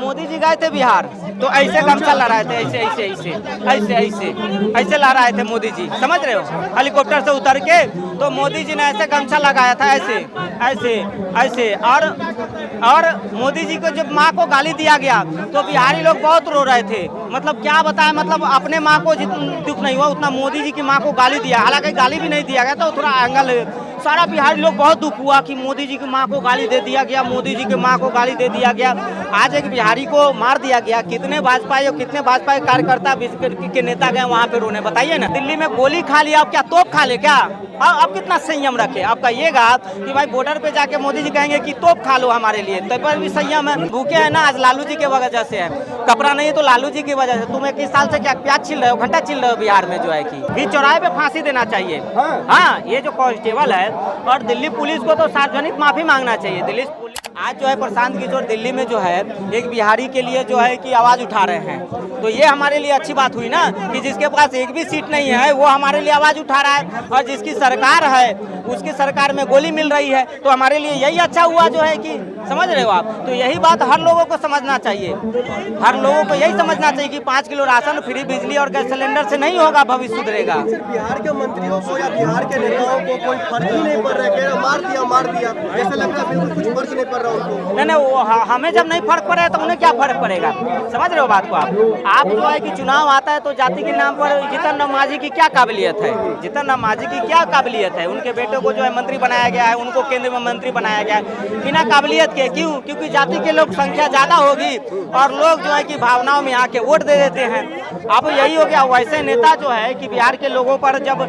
मोदी जी गए थे बिहार तो ऐसे गमछा लहराए थे, ऐसे ऐसे ऐसे ऐसे ऐसे ऐसे लहराए थे मोदी जी, समझ रहे हो, हेलीकॉप्टर से उतर के। तो मोदी जी ने ऐसे गमछा लगाया था, ऐसे ऐसे ऐसे। और मोदी जी को जब माँ को गाली दिया गया तो बिहारी लोग बहुत रो रहे थे। मतलब क्या बताएं, मतलब अपने माँ को जितना दुख नहीं हुआ उतना मोदी जी की माँ को गाली दिया, हालांकि गाली भी नहीं दिया गया तो थोड़ा एंगल। सारा बिहारी लोग बहुत दुख हुआ कि मोदी जी की माँ को गाली दे दिया गया, मोदी जी की माँ को गाली दे दिया गया। आज एक बिहारी को मार दिया गया। कितने भाजपा और कितने भाजपा के कार्यकर्ता के नेता गए वहाँ पे रोने, बताइए ना। दिल्ली में गोली खा लिया, आप क्या तोप खा ले क्या? अब कितना संयम रखे? आप कहिएगा कि भाई बॉर्डर पे जाके मोदी जी कहेंगे कि तोप खा लो हमारे लिए, तब पर भी संयम है। भूखे है ना आज लालू जी की वजह से है, कपड़ा नहीं है तो लालू जी की वजह से। तुम 21 साल से क्या प्याज छिल रहे हो, घंटा छिल रहे हो बिहार में जो है कि बीच चौराहे पे फांसी देना चाहिए। हाँ, ये जो कांस्टेबल है और दिल्ली पुलिस को तो सार्वजनिक माफी मांगना चाहिए। दिल्ली पुलिस आज जो है प्रशांत किशोर दिल्ली में जो है एक बिहारी के लिए जो है कि आवाज उठा रहे हैं, तो ये हमारे लिए अच्छी बात हुई ना कि जिसके पास एक भी सीट नहीं है वो हमारे लिए आवाज उठा रहा है। और जिसकी सरकार है उसकी सरकार में गोली मिल रही है, तो हमारे लिए यही अच्छा हुआ जो है कि, समझ रहे हो आप। तो यही बात हर लोगों को समझना चाहिए, हर लोगों को यही समझना चाहिए कि 5 किलो राशन, फ्री बिजली और गैस सिलेंडर से नहीं होगा भविष्य सुधरेगा। बिहार के मंत्रियों को या बिहार के नेताओं को कोई फर्क ही नहीं पड़ रहा है, मार दिया ऐसा लगता है, बिल्कुल कुछ फर्क नहीं पड़ रहा उनको। नहीं वो हमें जब नहीं फर्क पड़ेगा तो उन्हें क्या फर्क पड़ेगा, समझ रहे हो बात को आप जो है कि चुनाव आता है तो जाति के नाम पर जीतन राम मांझी की क्या काबिलियत है, जीतन राम मांझी की क्या काबिलियत है? उनके बेटे को जो है मंत्री बनाया गया है, उनको केंद्र में मंत्री बनाया गया है बिना काबिलियत के। क्यों? क्योंकि जाति के लोग संख्या ज्यादा होगी और लोग जो है कि भावनाओं में आके वोट दे देते हैं। अब यही हो गया। वैसे नेता जो है कि बिहार के लोगों पर जब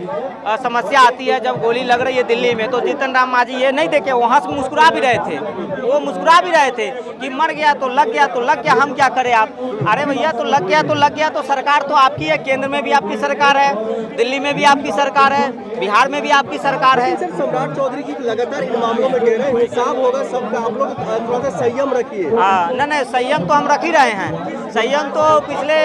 समस्या आती है, जब गोली लग रही है दिल्ली में, तो जीतन राम मांझी ये नहीं देखे, वहाँ से मुस्कुरा भी रहे थे, वो मुस्कुरा भी रहे थे कि मर गया तो लग गया, तो लग गया, हम क्या करें आप। अरे भैया तो लग गया तो लग गया, तो सरकार तो आपकी है, केंद्र में भी आपकी सरकार है, दिल्ली में भी आपकी सरकार है, बिहार में भी आपकी सरकार है। सम्राट चौधरी की लगातार इन मामलों में कह रहे हैं हिसाब होगा सबका, आप लोग थोड़ा सा संयम रखिए। नहीं संयम तो हम रख ही रहे हैं, संयम तो पिछले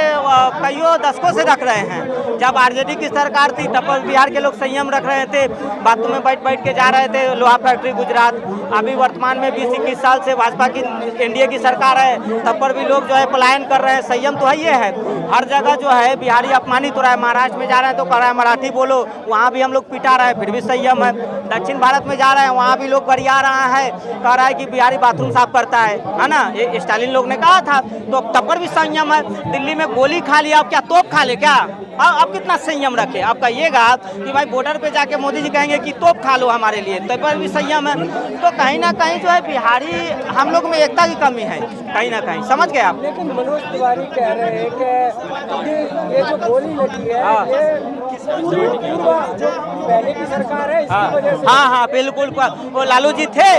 कईयों दशकों से रख रहे हैं। जब आरजेडी की सरकार थी तब पर बिहार के लोग संयम रख रहे थे, बातों में बैठ बैठ के जा रहे थे, लोहा फैक्ट्री गुजरात। अभी वर्तमान में 20-21 साल से भाजपा की एनडीए की सरकार है, तब पर भी लोग जो है पलायन कर रहे हैं। संयम तो है, ये है हर जगह जो है बिहारी अपमानित हो रहा है। महाराष्ट्र में जा रहे हैं तो कह रहा है मराठी बोलो, वहाँ भी हम लोग पिटा रहे हैं, फिर भी संयम है। दक्षिण भारत में जा रहे हैं, वहाँ भी लोग गरिया रहा है, कह रहा है कि बिहारी बाथरूम साफ करता है ना, ये स्टालिन लोग ने कहा था, तो तब पर भी संयम है। दिल्ली में गोली खा लिया, अब क्या तोप खा ले क्या? अब कितना संयम रखे? आप कहिएगा कि भाई बॉर्डर पे जाके मोदी जी कहेंगे कि तोप खा लो हमारे लिए, तब पर भी संयम है। तो कहीं ना कहीं जो है बिहारी हम लोग में एकता की कमी है, कहीं ना कहीं, समझ गए आप। लेकिन मनोज तिवारी कह रहे हैं कि ये जो गोली लगी है ये पूर्व जो पहले की सरकार है इसकी वजह से। हाँ बिल्कुल, वो लालू जी थे,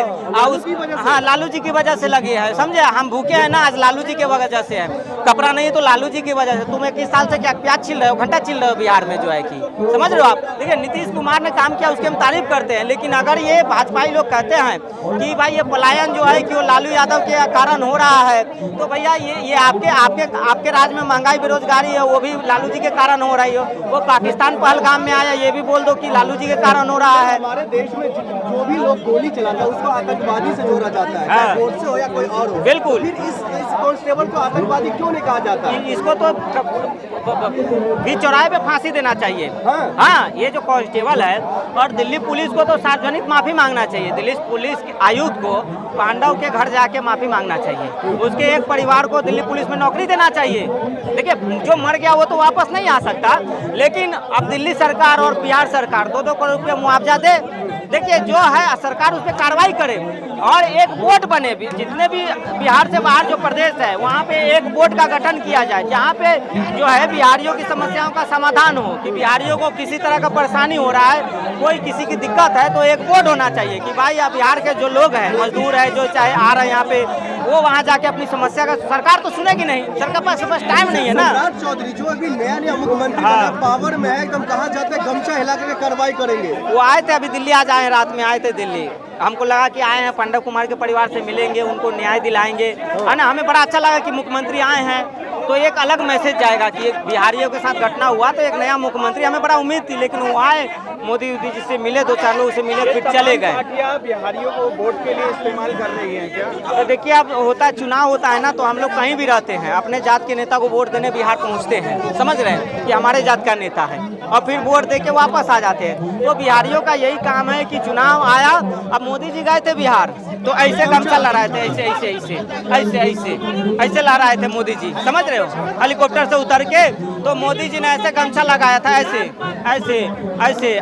हाँ लालू जी की वजह से लगी है, समझे। हम भूखे हैं ना आज लालू जी की वजह से है, कपड़ा नहीं है तो लालू जी की वजह से। तुम 21 साल से क्या प्याज छिल रहे हो, घंटा छिल रहे हो बिहार में जो है कि, समझ रहे हो आप। देखिए नीतीश कुमार ने काम किया, उसकी हम तारीफ करते हैं, लेकिन अगर ये भाजपाई लोग कहते हैं कि भाई ये पलायन जो है कि वो लालू यादव के कारण हो रहा है, तो भैया ये आपके राज्य में महंगाई बेरोजगारी है, वो भी लालू जी के कारण हो रही हो। वो पाकिस्तान पहलगाम में आया, ये भी बोल दो कि लालू जी के कारण हो रहा है। हमारे देश में जो भी लोग गोली चलाता है उसको आतंकवादी से जोड़ा जाता है, चाहे वोट से हो या कोई और हो। बिल्कुल। फिर इस कांस्टेबल को आतंकवादी क्यों नहीं कहा जाता? इसको तो बीच चौराहे पे फांसी देना चाहिए। हाँ, ये जो कांस्टेबल है और दिल्ली पुलिस को तो सार्वजनिक माफी मांगना चाहिए। दिल्ली पुलिस आयुक्त को पांडव के घर जाके माफी मांगना चाहिए, उसके एक परिवार को दिल्ली पुलिस में नौकरी देना चाहिए। देखिए जो मर गया वो तो वापस नहीं आ सकता, लेकिन अब दिल्ली सरकार और बिहार सरकार 2-2 करोड़ रुपया मुआवजा दे। देखिए जो है सरकार उस पर कार्रवाई करे और एक बोर्ड बने, जितने भी बिहार से बाहर जो प्रदेश है वहाँ पे एक बोर्ड का गठन किया जाए, जहाँ पे जो है बिहारियों की समस्याओं का समाधान हो। कि बिहारियों को किसी तरह का परेशानी हो रहा है, कोई किसी की दिक्कत है, तो एक बोर्ड होना चाहिए कि भाई अब बिहार के जो लोग हैं, मजदूर है जो चाहे आ रहे हैं यहाँ पे, वो वहाँ जाके अपनी समस्या का, सरकार तो सुनेगी नहीं, सरकार पास टाइम नहीं है ना। सम्राट चौधरी जो अभी नया मुख्यमंत्री बना, पावर में है एकदम, कहा जाता है गमछा हिला करके कार्रवाई करेंगे। वो आए थे अभी दिल्ली, आज आए, रात में आए थे दिल्ली। हमको लगा कि आए हैं पांडव कुमार के परिवार से मिलेंगे, उनको न्याय दिलाएंगे, है ना। हमें बड़ा अच्छा लगा कि मुख्यमंत्री आए हैं, तो एक अलग मैसेज जाएगा कि एक बिहारियों के साथ घटना हुआ तो एक नया मुख्यमंत्री, हमें बड़ा उम्मीद थी, लेकिन वो आए मोदी जी से मिले, 2-4 लोग से मिले, फिर चले गए। पार्टियां बिहारियों को वोट के लिए इस्तेमाल कर रही हैं क्या? तो देखिए, अब होता है चुनाव होता है ना, तो हम लोग कहीं भी रहते हैं, अपने जात के नेता को वोट देने बिहार पहुंचते हैं, समझ रहे हैं कि हमारे जात का नेता है, और फिर वोट दे के वापस आ जाते हैं। तो बिहारियों का यही काम है कि चुनाव आया, अब मोदी जी गए थे बिहार, तो ऐसे गमछा लहराए थे, ऐसे ऐसे ऐसे ऐसे ऐसे ऐसे लहराए थे मोदी जी, समझ रहे हो, हेलीकॉप्टर से उतर के। तो मोदी जी ने ऐसे गमछा लगाया था, ऐसे ऐसे ऐसे।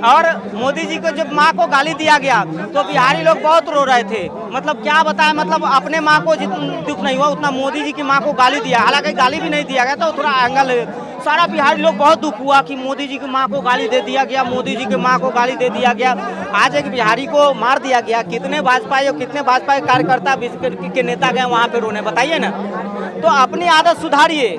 और मोदी जी को जब माँ को गाली दिया गया तो बिहारी लोग बहुत रो रहे थे। मतलब क्या बताएं, मतलब अपने माँ को जितना दुख नहीं हुआ उतना मोदी जी की माँ को गाली दिया, हालांकि गाली भी नहीं दिया गया, तो थोड़ा एंगल सारा बिहारी लोग बहुत दुख हुआ कि मोदी जी की माँ को गाली दे दिया गया, मोदी जी की माँ को गाली दे दिया गया। आज एक बिहारी को मार दिया गया, कितने भाजपा और कितने भाजपा कार्यकर्ता के नेता गए वहाँ पे रोने, बताइए ना। तो अपनी आदत सुधारिए।